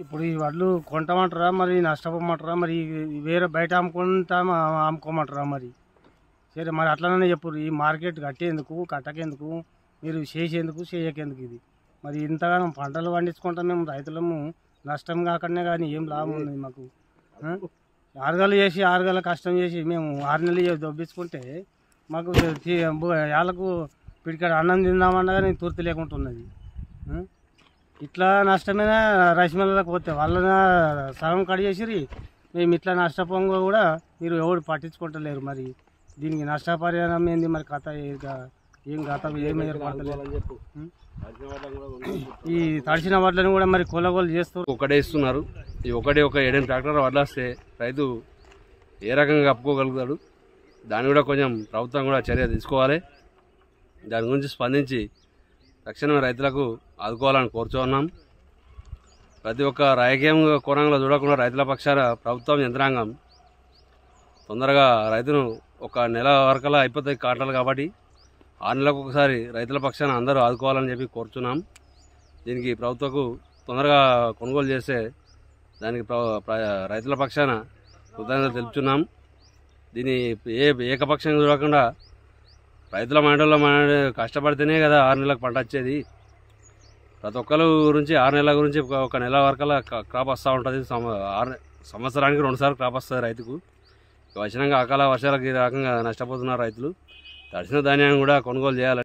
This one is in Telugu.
ఇప్పుడు ఈ వడ్లు కొంటామంటారా మరి నష్టపోమంటారా మరి వేరే బయట అమ్ముకోమంటారా మరి సరే మరి అట్లనే చెప్పు ఈ మార్కెట్ కట్టేందుకు కట్టకేందుకు మీరు చేసేందుకు చేయకేందుకు ఇది మరి ఇంతగానో పంటలు పండించుకుంటాం మేము రైతులము నష్టం కాకనే కానీ ఏం లాభం ఉంది మాకు 6 గంటలు చేసి 6 గంటల కష్టం చేసి మేము 6 నెలలు దొబ్బించుకుంటే మాకు వాళ్ళకు పిడికాడ అన్నం తిందామన్నా కానీ తూర్తి లేకుండా ఉన్నది ఇట్లా నష్టమైన రైస్ మిల్లలకు పోతే వాళ్ళ సగం కట్ చేసిరి మేము ఇట్లా నష్టపోగా కూడా మీరు ఎవరు పట్టించుకుంటలేరు మరి దీనికి నష్టపరిహారం ఏంది మరి కథ ఏం కథ ఏం ఏర్పడతలేదు ఈ తడిసిన వడ్లను కూడా మరి కొలగోలు చేస్తూ ఒకటే ఇస్తున్నారు ఈ ఒకటి ఒక 7 ట్రాక్టర్ వడ్లు వస్తే రైతు ఏ రకంగా కప్పుకోగలుగుతాడు దాన్ని కూడా కొంచెం ప్రభుత్వం కూడా చర్య తీసుకోవాలి దాని గురించి స్పందించి తక్షణమే రైతులకు ఆదుకోవాలని కోరుచున్నాం ప్రతి ఒక్క రాజకీయం కోణంలో చూడకుండా రైతుల పక్షాన ప్రభుత్వం యంత్రాంగం తొందరగా రైతును ఒక నెల వరకలా అయిపోతాయి కాటలు కాబట్టి 6 నెలలకు ఒకసారి రైతుల పక్షాన అందరూ ఆదుకోవాలని చెప్పి కోరుచున్నాం దీనికి ప్రభుత్వకు తొందరగా కొనుగోలు చేస్తే దానికి రైతుల పక్షాన కృతజ్ఞతలు తెలుపుతున్నాం దీన్ని ఏకపక్షంగా చూడకుండా రైతుల మండలంలో కష్టపడితేనే కదా 6 నెలలకు పంట వచ్చేది ప్రతి ఒక్కరి గురించి 6 నెలల గురించి ఒక నెల వరకల్లా క్రాప్ వస్తూ ఉంటుంది సంవత్సరానికి 2 సార్లు క్రాప్ వస్తుంది రైతుకు వచ్చినాక అకాల వర్షాలకు ఈ రకంగా నష్టపోతున్నారు రైతులు తడిసిన ధాన్యాన్ని కూడా కొనుగోలు చేయాలి